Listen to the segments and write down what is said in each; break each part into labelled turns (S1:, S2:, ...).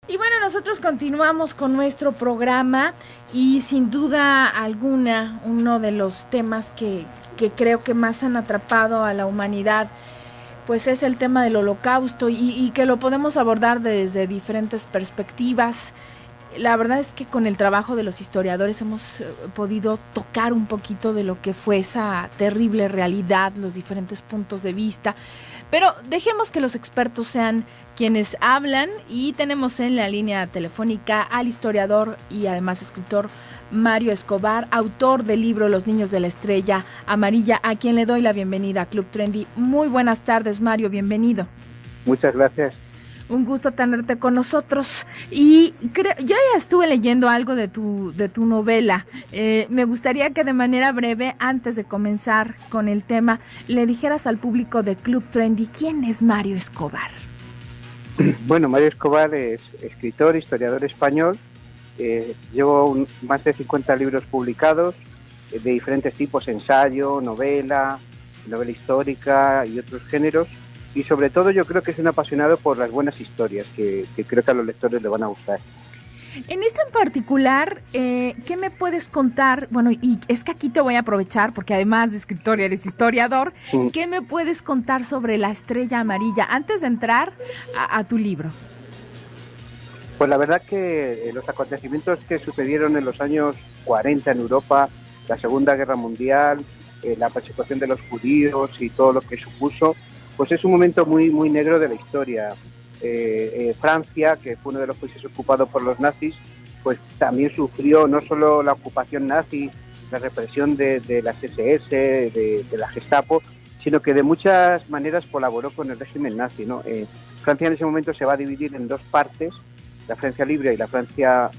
S1: Y bueno, nosotros continuamos con nuestro programa y sin duda alguna uno de los temas que creo que más han atrapado a la humanidad pues es el tema del Holocausto y que lo podemos abordar desde diferentes perspectivas. La verdad es que con el trabajo de los historiadores hemos podido tocar un poquito de lo que fue esa terrible realidad, los diferentes puntos de vista, pero dejemos que los expertos sean quienes hablan y tenemos en la línea telefónica al historiador y además escritor Mario Escobar, autor del libro Los niños de la estrella amarilla, a quien le doy la bienvenida a Club Trendy. Muy buenas tardes, Mario, bienvenido.
S2: Muchas gracias.
S1: Un gusto tenerte con nosotros. Y yo ya estuve leyendo algo de tu novela. Me gustaría que de manera breve, antes de comenzar con el tema, le dijeras al público de Club Trendy, ¿quién es Mario Escobar?
S2: Bueno, Mario Escobar es escritor, historiador español. Llevo más de 50 libros publicados de diferentes tipos, ensayo, novela histórica y otros géneros. Y sobre todo yo creo que es un apasionado por las buenas historias, que creo que a los lectores le van a gustar.
S1: En esta en particular, ¿qué me puedes contar? Bueno, y es que aquí te voy a aprovechar, porque además de escritor eres historiador, ¿qué me puedes contar sobre la estrella amarilla antes de entrar a tu libro?
S2: Pues la verdad que los acontecimientos que sucedieron en los años 40 en Europa, la Segunda Guerra Mundial, la persecución de los judíos y todo lo que supuso, pues es un momento muy, muy negro de la historia. Francia, que fue uno de los países ocupados por los nazis, pues también sufrió no solo la ocupación nazi, la represión de las SS, de la Gestapo, sino que de muchas maneras colaboró con el régimen nazi, ¿no? Francia en ese momento se va a dividir en dos partes, la Francia libre y la Francia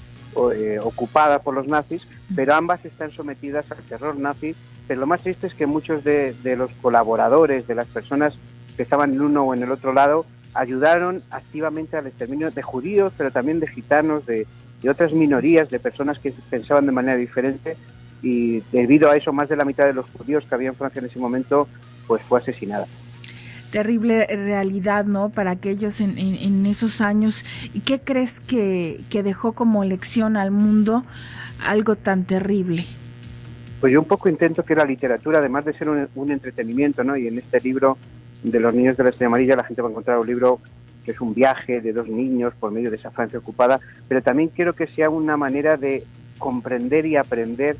S2: ocupada por los nazis, pero ambas están sometidas al terror nazi. Pero lo más triste es que muchos de los colaboradores, de las personas que estaban en uno o en el otro lado, ayudaron activamente al exterminio de judíos, pero también de gitanos, de otras minorías, de personas que pensaban de manera diferente, y debido a eso más de la mitad de los judíos que había en Francia en ese momento pues fue asesinada.
S1: Terrible realidad, ¿no? Para aquellos en esos años. ¿Y qué crees que dejó como lección al mundo algo tan terrible?
S2: Pues yo un poco intento que la literatura, además de ser un entretenimiento, ¿no? Y en este libro de Los niños de la estrella amarilla la gente va a encontrar un libro que es un viaje de dos niños por medio de esa Francia ocupada, pero también quiero que sea una manera de comprender y aprender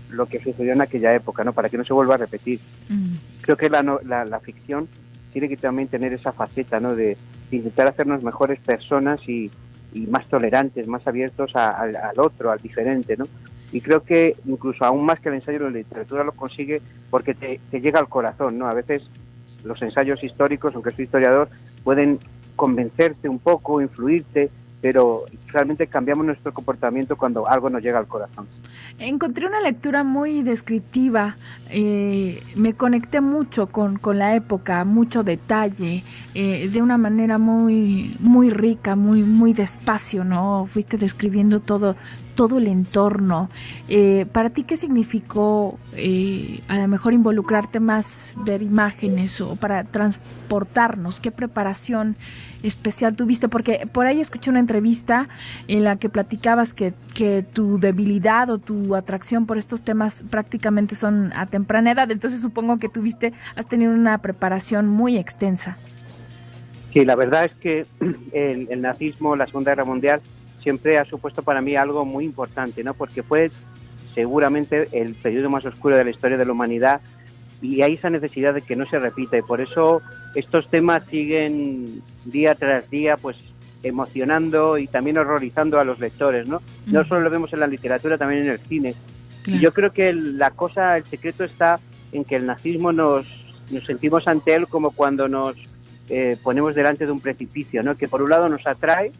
S2: lo que sucedió en aquella época, ¿no? Para que no se vuelva a repetir. Creo que la ficción tiene que también tener esa faceta, ¿no? De intentar hacernos mejores personas y más tolerantes, más abiertos al otro, al diferente, ¿no? Y creo que incluso aún más que el ensayo, la literatura lo consigue porque te llega al corazón, ¿no? A veces los ensayos históricos, aunque soy historiador, pueden convencerte un poco, influirte, pero realmente cambiamos nuestro comportamiento cuando algo nos llega al corazón.
S1: Encontré una lectura muy descriptiva, me conecté mucho con la época, mucho detalle, de una manera muy, muy rica, muy, muy despacio, ¿no? Fuiste describiendo todo el entorno. ¿Para ti qué significó a lo mejor involucrarte más, ver imágenes o para transportarnos? ¿Qué preparación especial tuviste? Porque por ahí escuché una entrevista en la que platicabas que tu debilidad o tu atracción por estos temas prácticamente son a temprana edad, entonces supongo que has tenido una preparación muy extensa.
S2: Sí, la verdad es que el nazismo, la Segunda Guerra Mundial, siempre ha supuesto para mí algo muy importante, ¿no? Porque fue seguramente el periodo más oscuro de la historia de la humanidad y hay esa necesidad de que no se repita, y por eso estos temas siguen día tras día pues emocionando y también horrorizando a los lectores, ¿no? No solo lo vemos en la literatura, también en el cine. Claro. Y yo creo que el secreto está en que el nazismo nos sentimos ante él como cuando nos ponemos delante de un precipicio, ¿no? Que por un lado nos atrae,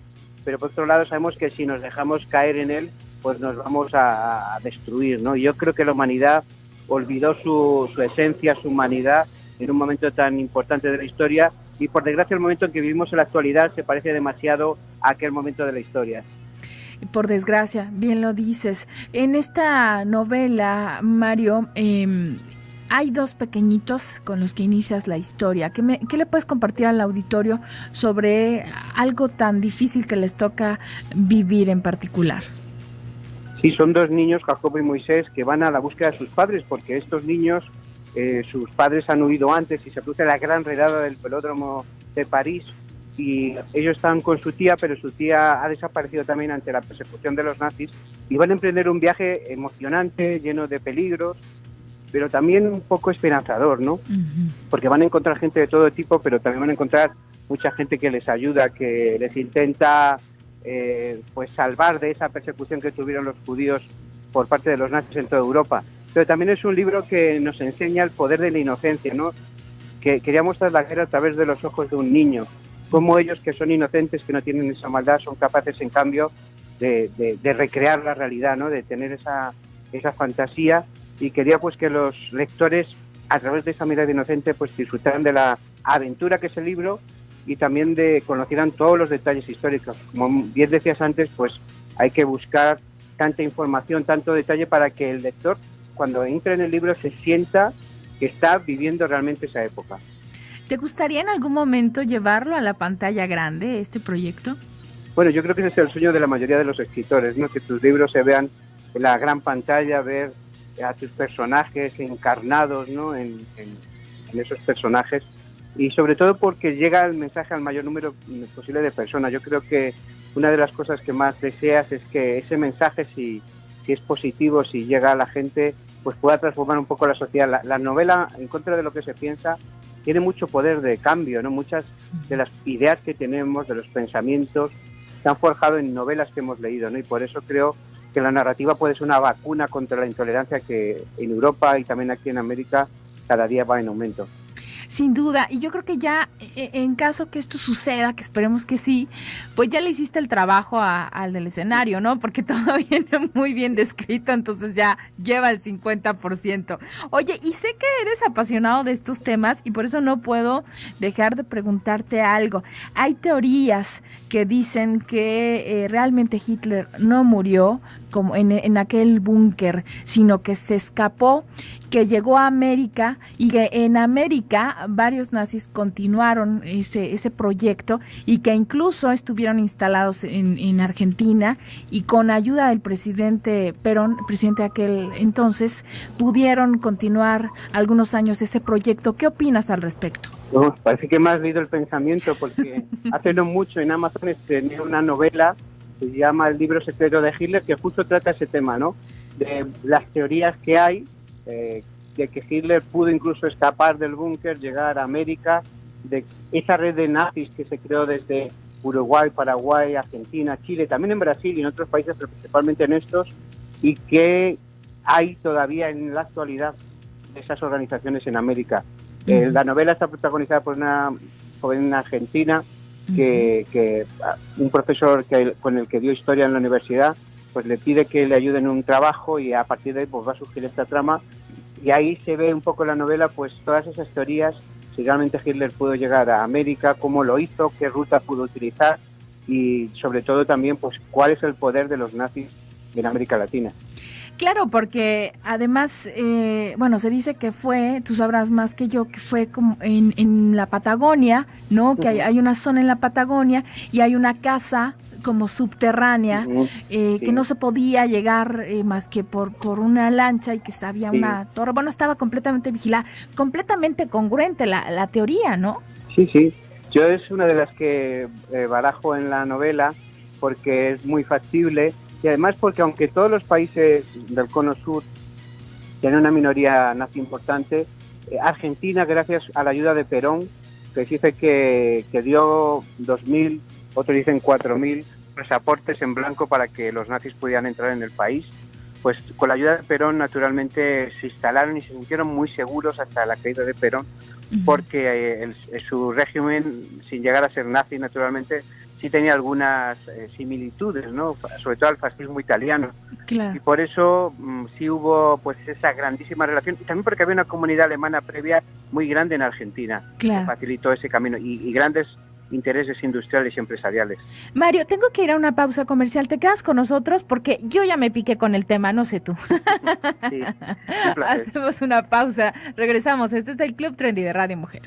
S2: pero por otro lado sabemos que si nos dejamos caer en él, pues nos vamos a destruir, ¿no? Y yo creo que la humanidad olvidó su esencia, su humanidad en un momento tan importante de la historia, y por desgracia el momento en que vivimos en la actualidad se parece demasiado a aquel momento de la historia.
S1: Por desgracia, bien lo dices. En esta novela, Mario, hay dos pequeñitos con los que inicias la historia. ¿Qué le puedes compartir al auditorio sobre algo tan difícil que les toca vivir en particular?
S2: Sí, son dos niños, Jacobo y Moisés, que van a la búsqueda de sus padres, porque estos niños, sus padres han huido antes y se produce la gran redada del velódromo de París y ellos están con su tía, pero su tía ha desaparecido también ante la persecución de los nazis y van a emprender un viaje emocionante, lleno de peligros, pero también un poco esperanzador, ¿no? Uh-huh. Porque van a encontrar gente de todo tipo, pero también van a encontrar mucha gente que les ayuda, que les intenta pues salvar de esa persecución que tuvieron los judíos por parte de los nazis en toda Europa. Pero también es un libro que nos enseña el poder de la inocencia, ¿no? Que quería mostrar la guerra a través de los ojos de un niño, cómo ellos que son inocentes, que no tienen esa maldad, son capaces en cambio de recrear la realidad, ¿no? De tener esa fantasía, y quería pues que los lectores a través de esa mirada inocente pues disfrutaran de la aventura que es el libro y también conocieran todos los detalles históricos. Como bien decías antes, pues hay que buscar tanta información, tanto detalle para que el lector cuando entre en el libro se sienta que está viviendo realmente esa época.
S1: ¿Te gustaría en algún momento llevarlo a la pantalla grande, este proyecto?
S2: Bueno, yo creo que ese es el sueño de la mayoría de los escritores, ¿no? Que tus libros se vean en la gran pantalla, ver a tus personajes encarnados, ¿no? en esos personajes, y sobre todo porque llega el mensaje al mayor número posible de personas. Yo creo que una de las cosas que más deseas es que ese mensaje, si es positivo, si llega a la gente, pues pueda transformar un poco la sociedad. La novela, en contra de lo que se piensa, tiene mucho poder de cambio, ¿no? Muchas de las ideas que tenemos, de los pensamientos, se han forjado en novelas que hemos leído, ¿no? Y por eso creo que la narrativa puede ser una vacuna contra la intolerancia que en Europa y también aquí en América cada día va en aumento.
S1: Sin duda, y yo creo que ya en caso que esto suceda, que esperemos que sí, pues ya le hiciste el trabajo al del escenario, ¿no? Porque todo viene muy bien descrito, entonces ya lleva el 50%. Oye, y sé que eres apasionado de estos temas y por eso no puedo dejar de preguntarte algo. Hay teorías que dicen que realmente Hitler no murió como en aquel búnker, sino que se escapó, que llegó a América y que en América varios nazis continuaron ese proyecto y que incluso estuvieron instalados en Argentina y con ayuda del presidente Perón, presidente de aquel entonces, pudieron continuar algunos años ese proyecto. ¿Qué opinas al respecto?
S2: No, parece que me has leído el pensamiento porque hace no mucho en Amazon estrené una novela que se llama El libro secreto de Hitler, que justo trata ese tema, ¿no? De las teorías que hay, de que Hitler pudo incluso escapar del búnker, llegar a América, de esa red de nazis que se creó desde Uruguay, Paraguay, Argentina, Chile, también en Brasil y en otros países, pero principalmente en estos, y que hay todavía en la actualidad esas organizaciones en América. La novela está protagonizada por una joven argentina que un profesor con el que dio historia en la universidad pues le pide que le ayude en un trabajo y a partir de ahí pues va a surgir esta trama y ahí se ve un poco en la novela pues todas esas teorías, si realmente Hitler pudo llegar a América, cómo lo hizo, qué ruta pudo utilizar y sobre todo también pues cuál es el poder de los nazis en América Latina.
S1: Claro, porque además, se dice que fue, tú sabrás más que yo, que fue como en la Patagonia, ¿no? Que hay una zona en la Patagonia y hay una casa como subterránea que no se podía llegar más que por una lancha y que había una torre. Bueno, estaba completamente vigilada, completamente congruente la teoría, ¿no?
S2: Sí. Yo es una de las que barajo en la novela porque es muy factible. Y además porque aunque todos los países del cono sur tienen una minoría nazi importante, Argentina, gracias a la ayuda de Perón, que dice que dio 2.000, otros dicen 4.000 pasaportes en blanco para que los nazis pudieran entrar en el país, pues con la ayuda de Perón naturalmente se instalaron y se sintieron muy seguros hasta la caída de Perón, porque su régimen, sin llegar a ser nazi naturalmente, sí tenía algunas similitudes, ¿no? Sobre todo al fascismo italiano. Claro. Y por eso sí hubo pues esa grandísima relación, y también porque había una comunidad alemana previa muy grande en Argentina, que facilitó ese camino, y grandes intereses industriales y empresariales.
S1: Mario, tengo que ir a una pausa comercial. ¿Te quedas con nosotros? Porque yo ya me piqué con el tema, no sé tú.
S2: Sí, un placer.
S1: Hacemos una pausa. Regresamos. Este es el Club Trendy de Radio Mujer.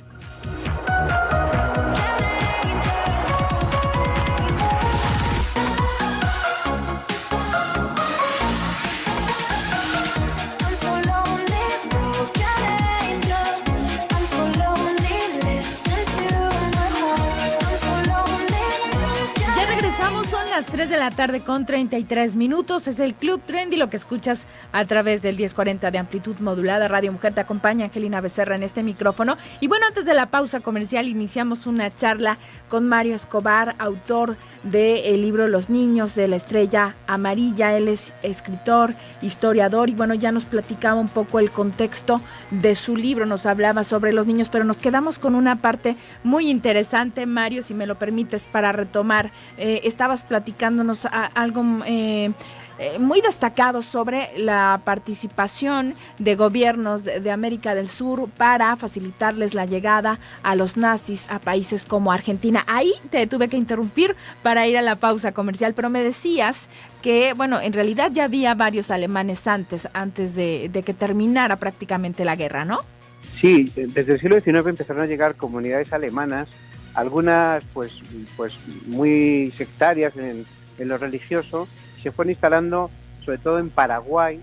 S1: Son las 3 de la tarde con 33 minutos. Es el Club Trendy, lo que escuchas a través del 1040 de amplitud modulada. Radio Mujer, te acompaña Angelina Becerra en este micrófono. Y bueno, antes de la pausa comercial iniciamos una charla con Mario Escobar, autor del libro Los niños de la estrella amarilla. Él es escritor, historiador y bueno, ya nos platicaba un poco el contexto de su libro, nos hablaba sobre los niños, pero nos quedamos con una parte muy interesante, Mario, si me lo permites, para retomar. Estabas platicándonos algo muy destacado sobre la participación de gobiernos de América del Sur para facilitarles la llegada a los nazis a países como Argentina. Ahí te tuve que interrumpir para ir a la pausa comercial, pero me decías que, bueno, en realidad ya había varios alemanes antes de que terminara prácticamente la guerra, ¿no?
S2: Sí, desde el siglo XIX empezaron a llegar comunidades alemanas, algunas pues muy sectarias en lo religioso, se fueron instalando sobre todo en Paraguay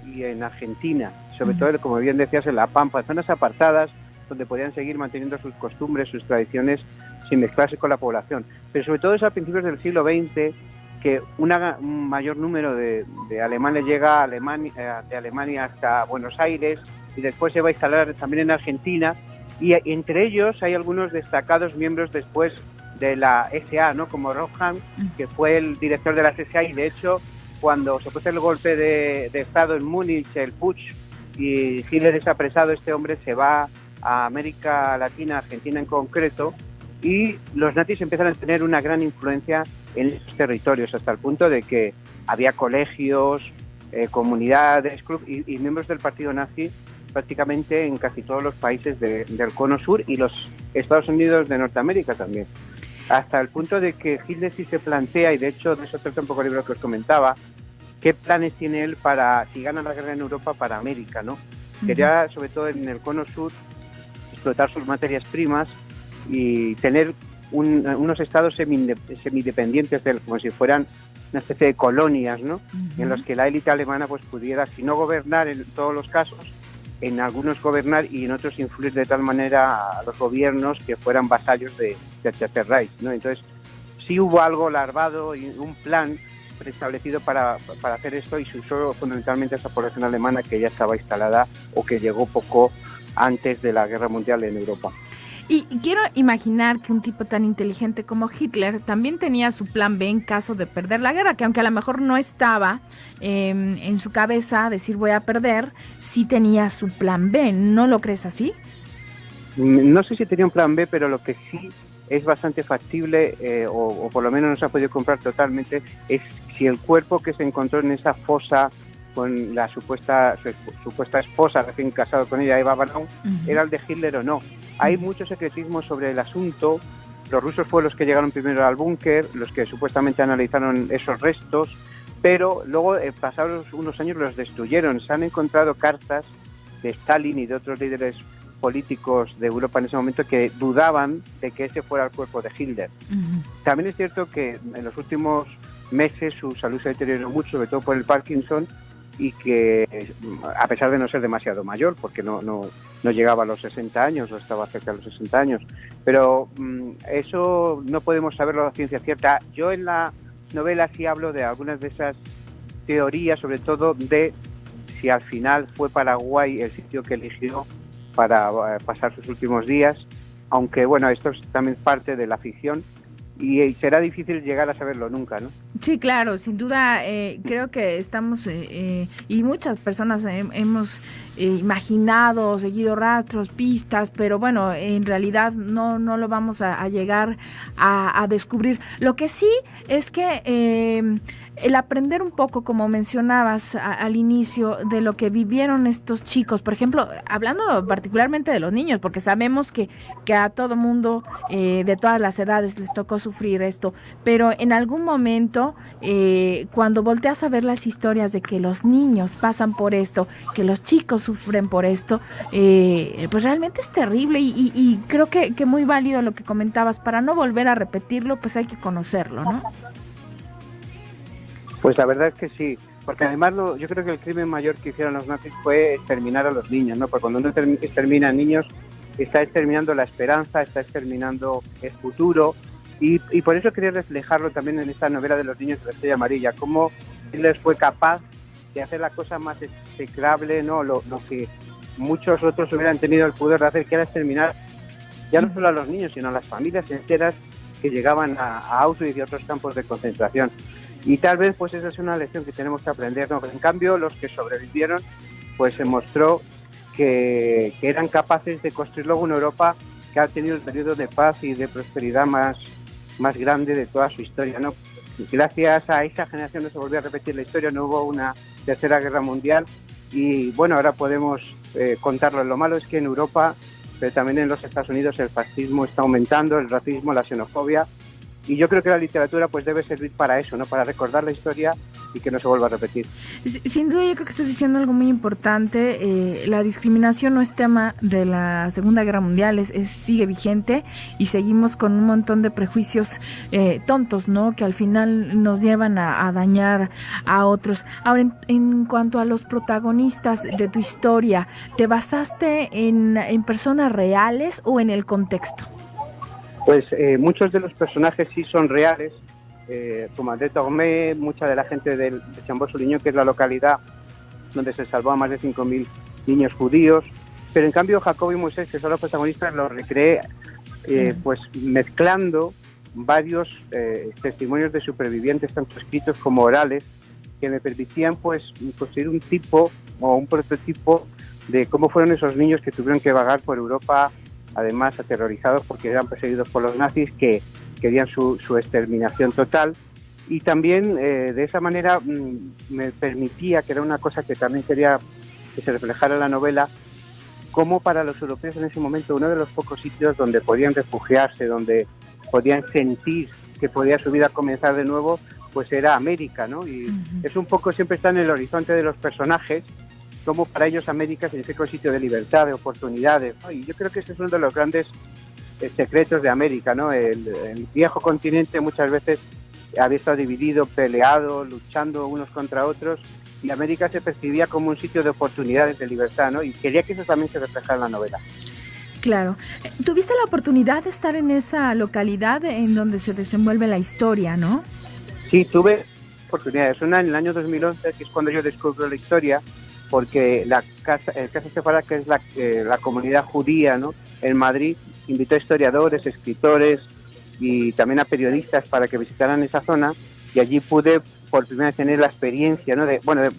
S2: y en Argentina, sobre todo, como bien decías, en La Pampa, zonas apartadas donde podían seguir manteniendo sus costumbres, sus tradiciones sin mezclarse con la población. Pero sobre todo es a principios del siglo XX que un mayor número de alemanes llega a de Alemania hasta Buenos Aires y después se va a instalar también en Argentina, y entre ellos hay algunos destacados miembros después de la SA, ¿no? Como Rohan, que fue el director de la SA, y de hecho cuando se produce el golpe de Estado en Múnich, el putsch, y Hitler es apresado, este hombre se va a América Latina, Argentina en concreto, y los nazis empiezan a tener una gran influencia en esos territorios, hasta el punto de que había colegios, comunidades, clubes y miembros del partido nazi prácticamente en casi todos los países del cono sur y los Estados Unidos de Norteamérica también. Hasta el punto de que Hitler sí se plantea, y de hecho de eso trata un poco el libro que os comentaba, qué planes tiene él para, si gana la guerra en Europa, para América, ¿no? Quería, sobre todo en el cono sur, explotar sus materias primas y tener unos estados semidependientes, como si fueran una especie de colonias, ¿no? En los que la élite alemana pues pudiera, si no gobernar en todos los casos, en algunos gobernar y en otros influir de tal manera a los gobiernos que fueran vasallos del Tercer Reich, ¿no? Entonces, sí hubo algo larvado y un plan preestablecido para hacer esto, y se usó fundamentalmente a esa población alemana que ya estaba instalada o que llegó poco antes de la Guerra Mundial en Europa.
S1: Y quiero imaginar que un tipo tan inteligente como Hitler también tenía su plan B en caso de perder la guerra, que aunque a lo mejor no estaba en su cabeza decir voy a perder, sí tenía su plan B. ¿No lo crees así?
S2: No sé si tenía un plan B, pero lo que sí es bastante factible, o por lo menos no se ha podido comprar totalmente, es si el cuerpo que se encontró en esa fosa con la supuesta esposa, recién casado con ella, Eva Braun, era el de Hitler o no. Hay mucho secretismo sobre el asunto. Los rusos fueron los que llegaron primero al búnker, los que supuestamente analizaron esos restos, pero luego, pasados unos años, los destruyeron. Se han encontrado cartas de Stalin y de otros líderes políticos de Europa en ese momento que dudaban de que ese fuera el cuerpo de Hitler. También es cierto que en los últimos meses su salud se deterioró mucho, sobre todo por el Parkinson, y que a pesar de no ser demasiado mayor, porque no llegaba a los 60 años o estaba cerca de los 60 años, pero eso no podemos saberlo a ciencia cierta. Yo en la novela sí hablo de algunas de esas teorías, sobre todo de si al final fue Paraguay el sitio que eligió para pasar sus últimos días, aunque bueno, esto es también parte de la ficción, y será difícil llegar a saberlo nunca, ¿no?
S1: Sí, claro, sin duda, creo que estamos, y muchas personas hemos imaginado, seguido rastros, pistas, pero bueno, en realidad no lo vamos a llegar a descubrir. Lo que sí es que el aprender un poco, como mencionabas al inicio, de lo que vivieron estos chicos, por ejemplo, hablando particularmente de los niños, porque sabemos que a todo mundo de todas las edades les tocó sufrir esto, pero en algún momento, cuando volteas a ver las historias de que los niños pasan por esto, que los chicos sufren por esto, pues realmente es terrible y creo que muy válido lo que comentabas. Para no volver a repetirlo, pues hay que conocerlo, ¿no?
S2: Pues la verdad es que sí, porque además yo creo que el crimen mayor que hicieron los nazis fue exterminar a los niños, ¿no? Porque cuando uno extermina a niños, está exterminando la esperanza, está exterminando el futuro, y por eso quería reflejarlo también en esta novela de los niños de la Estrella Amarilla, cómo él fue capaz de hacer la cosa más execrable, ¿no? Lo que muchos otros hubieran tenido el poder de hacer, que era exterminar ya no solo a los niños, sino a las familias enteras que llegaban a Auschwitz y a otros campos de concentración. Y tal vez pues esa es una lección que tenemos que aprender, ¿no? En cambio, los que sobrevivieron, pues se mostró que eran capaces de construir luego una Europa que ha tenido el periodo de paz y de prosperidad más grande de toda su historia, ¿no? Gracias a esa generación no se volvió a repetir la historia, no hubo una tercera guerra mundial y bueno, ahora podemos contarlo. Lo malo es que en Europa, pero también en los Estados Unidos, el fascismo está aumentando, el racismo, la xenofobia. Y yo creo que la literatura pues debe servir para eso, ¿no? Para recordar la historia y que no se vuelva a repetir.
S1: Sin duda, yo creo que estás diciendo algo muy importante. La discriminación no es tema de la Segunda Guerra Mundial, sigue vigente y seguimos con un montón de prejuicios tontos, ¿no? Que al final nos llevan a dañar a otros. Ahora, en cuanto a los protagonistas de tu historia, ¿te basaste en personas reales o en el contexto?
S2: Pues muchos de los personajes sí son reales, como André Tormé, mucha de la gente de Chambord-sur-Lignon, que es la localidad donde se salvó a más de 5.000 niños judíos, pero en cambio Jacob y Moisés, que son los protagonistas, los recreé pues mezclando varios testimonios de supervivientes, tanto escritos como orales, que me permitían pues construir un tipo o un prototipo de cómo fueron esos niños que tuvieron que vagar por Europa, además aterrorizados porque eran perseguidos por los nazis que querían su exterminación total. Y también de esa manera me permitía, que era una cosa que también quería que se reflejara en la novela, como para los europeos en ese momento uno de los pocos sitios donde podían refugiarse, donde podían sentir que podía su vida comenzar de nuevo, pues era América, ¿no? Y es un poco, siempre está en el horizonte de los personajes, como para ellos América significa un sitio de libertad, de oportunidades, ¿no? Y yo creo que ese es uno de los grandes secretos de América, ¿no? El viejo continente muchas veces había estado dividido, peleado, luchando unos contra otros, y América se percibía como un sitio de oportunidades, de libertad, ¿no? Y quería que eso también se reflejara en la novela.
S1: Claro. ¿Tuviste la oportunidad de estar en esa localidad en donde se desenvuelve la historia, no?
S2: Sí, tuve oportunidades. Una en el año 2011, que es cuando yo descubro la historia, porque el Casa Sefarad, que es la comunidad judía, ¿no?, en Madrid, invitó a historiadores, escritores y también a periodistas para que visitaran esa zona, y allí pude por primera vez tener la experiencia, ¿no?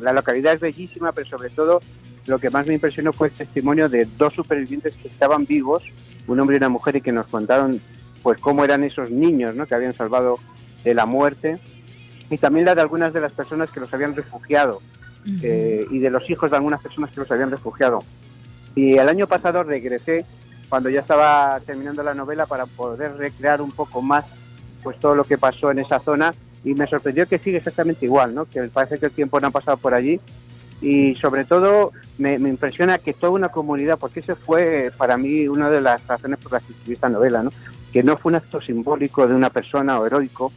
S2: La localidad es bellísima, pero sobre todo lo que más me impresionó fue el testimonio de dos supervivientes que estaban vivos, un hombre y una mujer, y que nos contaron pues cómo eran esos niños, ¿no?, que habían salvado de la muerte, y también la de algunas de las personas que los habían refugiado. Y de los hijos de algunas personas que los habían refugiado. Y el año pasado regresé, cuando ya estaba terminando la novela, para poder recrear un poco más pues todo lo que pasó en esa zona, y me sorprendió que sigue exactamente igual, ¿no? Que parece que el tiempo no ha pasado por allí, y sobre todo me impresiona que toda una comunidad, porque ese fue para mí una de las razones por las que escribí esta novela, ¿no?, que no fue un acto simbólico de una persona o heroico,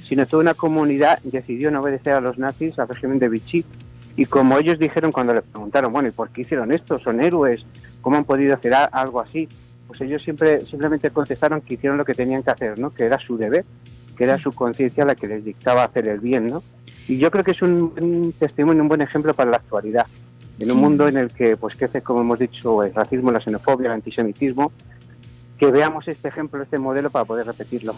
S2: sino toda una comunidad decidió no obedecer a los nazis, al régimen de Vichy. Y como ellos dijeron cuando les preguntaron, bueno, ¿y por qué hicieron esto? ¿Son héroes? ¿Cómo han podido hacer algo así? Pues ellos simplemente contestaron que hicieron lo que tenían que hacer, ¿no? Que era su deber, que era su conciencia la que les dictaba hacer el bien, ¿no? Y yo creo que es un testimonio, un buen ejemplo para la actualidad. En un mundo en el que pues crece, como hemos dicho, el racismo, la xenofobia, el antisemitismo, que veamos este ejemplo, este modelo para poder repetirlo.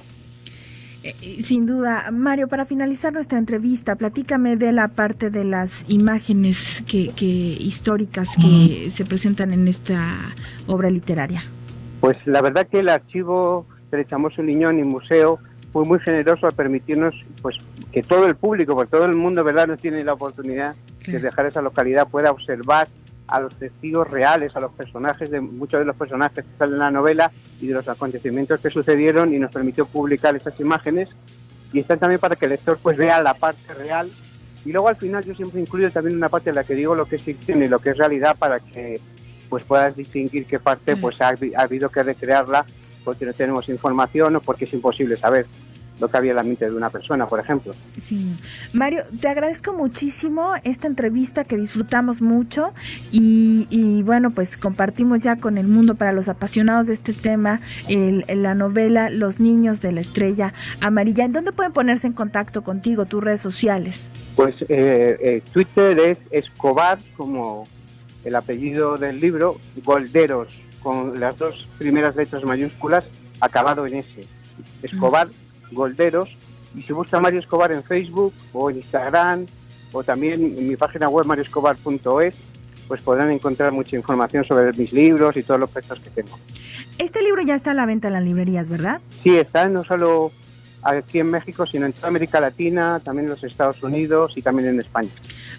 S1: Sin duda. Mario, para finalizar nuestra entrevista, platícame de la parte de las imágenes históricas que se presentan en esta obra literaria.
S2: Pues la verdad que el archivo del Chambord-sur-Lignon y museo fue muy generoso al permitirnos pues que todo el público, porque todo el mundo, ¿verdad?, no tiene la oportunidad de dejar esa localidad, pueda observar a los testigos reales, a los personajes, muchos de los personajes que salen en la novela y de los acontecimientos que sucedieron, y nos permitió publicar estas imágenes, y están también para que el lector pues vea la parte real. Y luego al final yo siempre incluyo también una parte en la que digo lo que es ficción y lo que es realidad, para que pues puedas distinguir qué parte pues ha habido que recrearla porque no tenemos información o porque es imposible saber lo que había en la mente de una persona, por ejemplo.
S1: Sí. Mario, te agradezco muchísimo esta entrevista que disfrutamos mucho y bueno, pues compartimos ya con el mundo, para los apasionados de este tema, la novela Los niños de la estrella amarilla. ¿En dónde pueden ponerse en contacto contigo, tus redes sociales?
S2: Pues Twitter es Escobar, como el apellido del libro, Golderos, con las 2 primeras letras mayúsculas, acabado en S. Escobar Golderos, y si busca Mario Escobar en Facebook o en Instagram o también en mi página web marioescobar.es, pues podrán encontrar mucha información sobre mis libros y todos los proyectos que tengo.
S1: Este libro ya está a la venta en las librerías, ¿verdad?
S2: Sí, está no solo aquí en México, sino en toda América Latina, también en los Estados Unidos y también en España.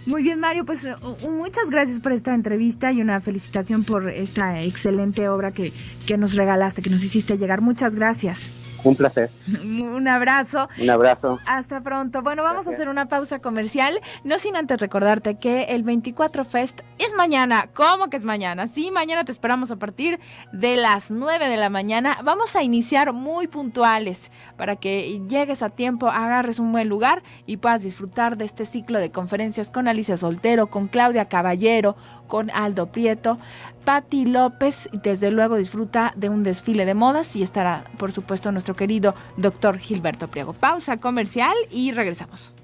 S1: Muy bien, Mario, pues muchas gracias por esta entrevista y una felicitación por esta excelente obra que nos regalaste, que nos hiciste llegar. Muchas gracias.
S2: Un placer.
S1: Un abrazo.
S2: Un abrazo.
S1: Hasta pronto. Bueno, vamos a hacer una pausa comercial, no sin antes recordarte que el 24 Fest es mañana. ¿Cómo que es mañana? Sí, mañana te esperamos a partir de las 9 de la mañana. Vamos a iniciar muy puntuales para que llegues a tiempo, agarres un buen lugar y puedas disfrutar de este ciclo de conferencias con Alicia Soltero, con Claudia Caballero, con Aldo Prieto, Patti López, y desde luego disfruta de un desfile de modas, y estará, por supuesto, nuestro querido doctor Gilberto Priego. Pausa comercial y regresamos.